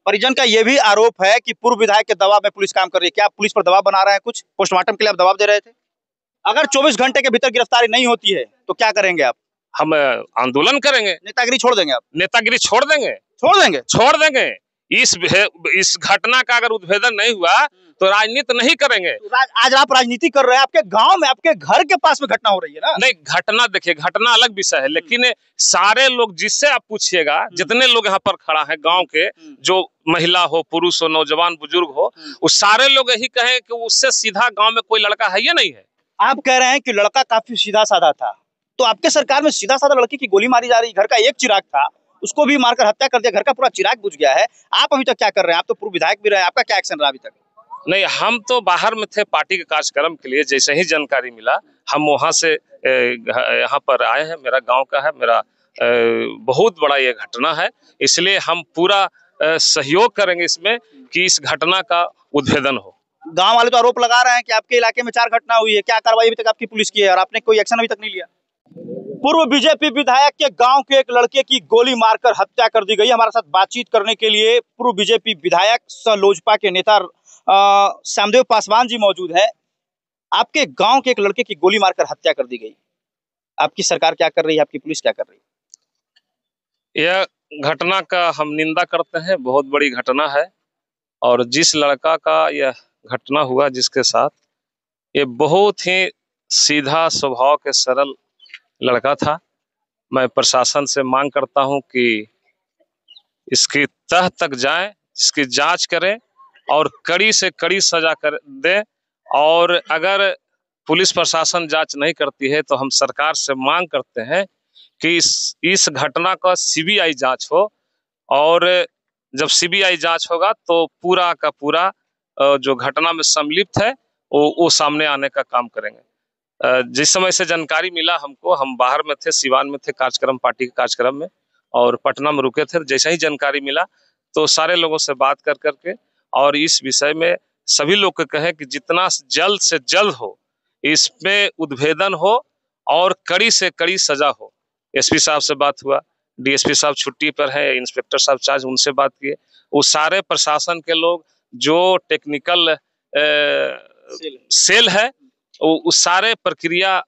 परिजन का यह भी आरोप है कि पूर्व विधायक के दबाव में पुलिस काम कर रही है। क्या आप पुलिस पर दबाव बना रहे हैं? कुछ पोस्टमार्टम के लिए आप दबाव दे रहे थे? अगर 24 घंटे के भीतर गिरफ्तारी नहीं होती है तो क्या करेंगे आप? हम आंदोलन करेंगे। नेतागिरी छोड़ देंगे आप? नेतागिरी छोड़ देंगे। छोड़ देंगे। इस घटना का अगर उद्भेदन नहीं हुआ तो राजनीति नहीं करेंगे। आज आप राजनीति कर रहे हैं, आपके गांव में, आपके घर के पास में घटना हो रही है ना? नहीं, घटना देखिए, घटना अलग विषय है, लेकिन सारे लोग जिससे आप पूछिएगा, जितने लोग यहाँ पर खड़ा है गांव के, जो महिला हो, पुरुष हो, नौजवान, बुजुर्ग हो, वो सारे लोग यही कहें कि उससे सीधा गांव में कोई लड़का है या नहीं है। आप कह रहे हैं कि लड़का काफी सीधा साधा था, तो आपके सरकार में सीधा साधा लड़की की गोली मारी जा रही, घर का एक चिराग था उसको भी मारकर हत्या कर दिया, घर का पूरा चिराग बुझ गया है। आप अभी तक क्या कर रहे हैं? आप तो पूर्व विधायक भी रहे, आपका क्या एक्शन रहा अभी तक? नहीं, हम तो बाहर में थे पार्टी के कार्यक्रम के लिए। जैसे ही जानकारी मिला हम वहां से यहाँ पर आए हैं। मेरा गांव का है, मेरा बहुत बड़ा ये घटना है, इसलिए हम पूरा सहयोग करेंगे इसमें कि इस घटना का उद्भेदन हो। गांव वाले तो आरोप लगा रहे हैं कि आपके इलाके में 4 घटना हुई है, क्या कार्रवाई अभी तक आपकी पुलिस की है और आपने कोई एक्शन अभी तक नहीं लिया? पूर्व बीजेपी विधायक के गांव के एक लड़के की गोली मारकर हत्या कर दी गई। हमारे साथ बातचीत करने के लिए पूर्व बीजेपी विधायक सह लोजपा के नेता श्यामदेव पासवान जी मौजूद है। आपके गांव के एक लड़के की गोली मारकर हत्या कर दी गई, आपकी सरकार क्या कर रही है, आपकी पुलिस क्या कर रही है? यह घटना का हम निंदा करते हैं, बहुत बड़ी घटना है। और जिस लड़का का यह घटना हुआ, जिसके साथ, ये बहुत ही सीधा स्वभाव के सरल लड़का था। मैं प्रशासन से मांग करता हूं कि इसकी तह तक जाएं, इसकी जांच करें और कड़ी से कड़ी सजा कर दे। और अगर पुलिस प्रशासन जांच नहीं करती है तो हम सरकार से मांग करते हैं कि इस घटना का सीबीआई जांच हो, और जब सीबीआई जांच होगा तो पूरा का पूरा जो घटना में सम्मिलित है वो सामने आने का काम करेंगे। जिस समय से जानकारी मिला हमको, हम बाहर में थे, सिवान में थे कार्यक्रम, पार्टी के कार्यक्रम में, और पटना में रुके थे। जैसे ही जानकारी मिला तो सारे लोगों से बात कर करके और इस विषय में सभी लोग को कहे कि जितना जल्द से जल्द हो इसमें उद्भेदन हो और कड़ी से कड़ी सजा हो। एसपी साहब से बात हुआ, डीएसपी साहब छुट्टी पर है, इंस्पेक्टर साहब चार्ज, उनसे बात किए। वो सारे प्रशासन के लोग, जो टेक्निकल सेल है, उस सारे प्रक्रिया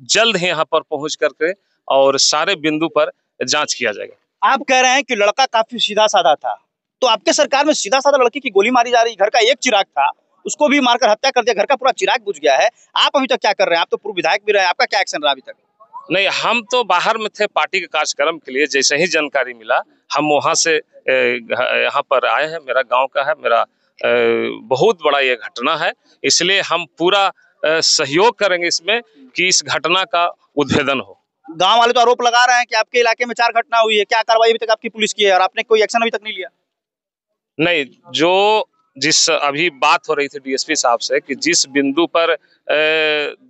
जल्द ही यहाँ पर पहुंच करके और सारे बिंदु पर जांच किया जाएगा। आप कह रहे हैं कि लड़का काफी सीधा साधा था, तो आपके सरकार में सीधा साधा लड़की की गोली मारी जा रही, घर का एक चिराग था उसको भी मारकर हत्या कर दिया, घर का पूरा चिराग बुझ गया है। आप अभी तक क्या कर रहे हैं? आप तो पूर्व विधायक भी रहे, आपका क्या एक्शन रहा अभी तक? नहीं, हम तो बाहर में थे पार्टी के कार्यक्रम के लिए। जैसे ही जानकारी मिला हम वहां से यहाँ पर आए हैं। मेरा गाँव का है, मेरा बहुत बड़ा ये घटना है, इसलिए हम पूरा सहयोग करेंगे इसमें कि इस घटना का उद्भेदन हो। गांव वाले तो आरोप लगा रहे हैं कि आपके इलाके में 4 घटना हुई है, क्या कार्रवाई अभी तक आपकी पुलिस की है और आपने कोई एक्शन अभी तक नहीं लिया? नहीं, जिस अभी बात हो रही थी डीएसपी साहब से कि जिस बिंदु पर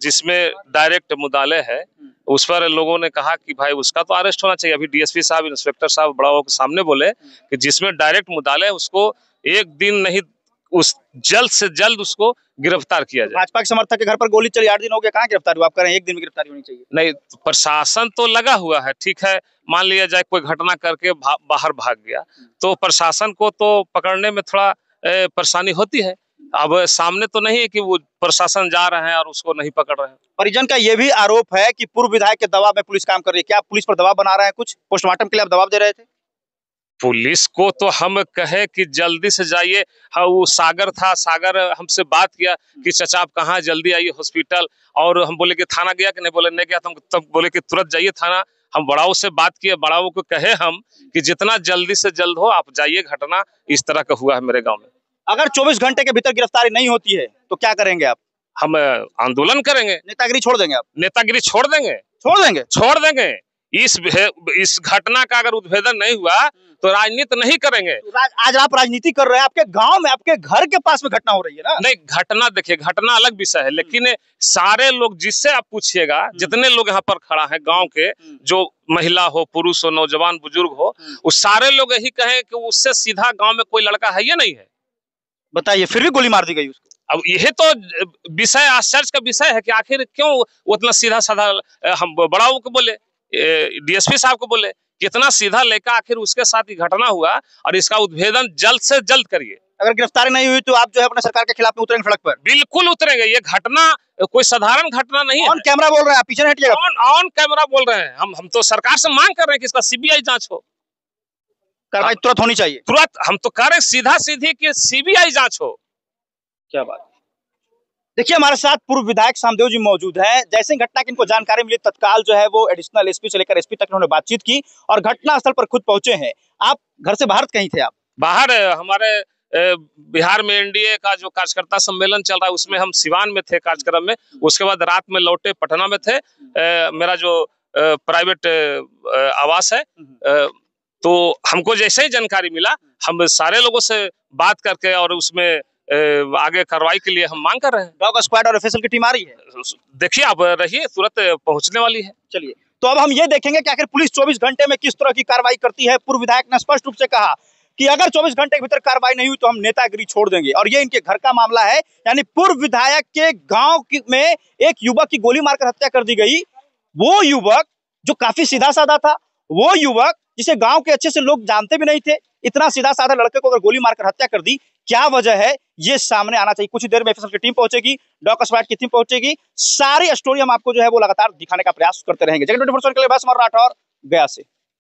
जिसमें डायरेक्ट मुद्दाले है, उस पर लोगों ने कहा कि भाई उसका तो अरेस्ट होना चाहिए। अभी डीएसपी साहब, इंस्पेक्टर साहब बड़ाओं के सामने बोले कि जिसमें डायरेक्ट मुद्दाले है उसको एक दिन नहीं, उस जल्द से जल्द उसको गिरफ्तार किया जाए। भाजपा के समर्थक के घर पर गोली चली, 8 दिन हो गए, कहाँ गिरफ्तार हुआ? आप कह रहे हैं एक दिन में गिरफ्तारी होनी चाहिए। नहीं, प्रशासन तो लगा हुआ है, ठीक है, मान लिया जाए कोई घटना करके बाहर भाग गया तो प्रशासन को तो पकड़ने में थोड़ा परेशानी होती है। अब सामने तो नहीं है कि वो प्रशासन जा रहे हैं और उसको नहीं पकड़ रहे हैं। परिजन का यह भी आरोप है कि पूर्व विधायक के दबाव में पुलिस काम कर रही है। क्या आप पुलिस पर दबाव बना रहे हैं? कुछ पोस्टमार्टम के लिए आप दबाव दे रहे थे? पुलिस को तो हम कहे कि जल्दी से जाइए। हाँ, वो सागर था, सागर हमसे बात किया कि चाचा आप कहाँ, जल्दी आइए हॉस्पिटल। और हम बोले कि थाना गया कि नहीं, बोले नहीं गया। तो हम तब बोले कि तुरंत जाइए थाना। हम बड़ाओं से बात किए, बड़ाओं को कहे हम कि जितना जल्दी से जल्द हो आप जाइए, घटना इस तरह का हुआ है मेरे गाँव में। अगर 24 घंटे के भीतर गिरफ्तारी नहीं होती है तो क्या करेंगे आप? हम आंदोलन करेंगे। नेतागिरी छोड़ देंगे आप? नेतागिरी छोड़ देंगे। छोड़ देंगे। इस घटना का अगर उद्भेदन नहीं हुआ तो राजनीति नहीं करेंगे। आज आप राजनीति कर रहे हैं, आपके गांव में, आपके घर के पास में घटना हो रही है ना? नहीं, घटना देखिए, घटना अलग विषय है, लेकिन सारे लोग जिससे आप पूछिएगा, जितने लोग यहाँ पर खड़ा है गांव के, जो महिला हो, पुरुष हो, नौजवान, बुजुर्ग हो, वो सारे लोग यही कहें कि उससे सीधा गांव में कोई लड़का है या नहीं है। बताइए, फिर भी गोली मार दी गई उसको। अब यही तो विषय, आश्चर्य का विषय है कि आखिर क्यों उतना सीधा साधा। हम बड़ाओं को बोले, डीएसपी साहब को बोले कितना सीधा लेकर आखिर उसके साथ ही घटना हुआ, और इसका उद्भेदन जल्द से जल्द करिए। अगर गिरफ्तारी नहीं हुई तो आप जो है अपने सरकार के खिलाफ में उतरेंगे सड़क पर? बिल्कुल उतरेंगे। ये घटना कोई साधारण घटना नहीं है। ऑन कैमरा बोल रहे हैं आप, पीछे हटिएगा। ऑन कैमरा बोल रहे हैं। हम तो सरकार से मांग कर रहे हैं कि इसका सीबीआई जांच हो, कार्रवाई तुरंत होनी चाहिए। तुरंत हम तो कह रहे हैं सीधा सीधी कि सीबीआई जांच हो। क्या बात। देखिए हमारे साथ पूर्व विधायक सामदेव जी मौजूद हैं। जैसे ही घटना की इनको जानकारी मिली तत्काल जो है वो एडिशनल एसपी से लेकर एसपी तक उन्होंने बातचीत की और घटना स्थल पर खुद पहुंचे हैं। आप घर से बाहर कहीं थे? आप बाहर हमारे बिहार में एनडीए का जो कार्यकर्ता सम्मेलन चल रहा है उसमें हम सिवान में थे कार्यक्रम में, उसके बाद रात में लौटे पटना में थे। मेरा जो प्राइवेट आवास है, तो हमको जैसे ही जानकारी मिला हम सारे लोगों से बात करके और उसमें आगे कार्रवाई के लिए हम मांग कर रहे हैं। डॉग स्क्वाड और एफएसएल की टीम आ रही है? देखिए आप रहिए, तुरंत पहुंचने वाली है। चलिए, तो अब हम ये देखेंगे कि आखिर पुलिस 24 घंटे में किस तरह की कार्रवाई करती है। पूर्व विधायक ने स्पष्ट रूप से कहा कि अगर 24 घंटे के भीतर कार्रवाई नहीं हुई तो हम नेतागिरी छोड़ देंगे, और ये इनके घर का मामला है। यानी पूर्व विधायक के गांव में एक युवक की गोली मारकर हत्या कर दी गई। वो युवक जो काफी सीधा साधा था, वो युवक जिसे गांव के अच्छे से लोग जानते भी नहीं थे, इतना सीधा साधा लड़के को अगर गोली मारकर हत्या कर दी, क्या वजह है ये सामने आना चाहिए। कुछ ही देर में एफएसएल की टीम पहुंचेगी, डॉग स्क्वाड की टीम पहुंचेगी, सारी स्टोरी हम आपको जो है वो लगातार दिखाने का प्रयास करते रहेंगे। जगन 24 के लिए बस राठौर गया से।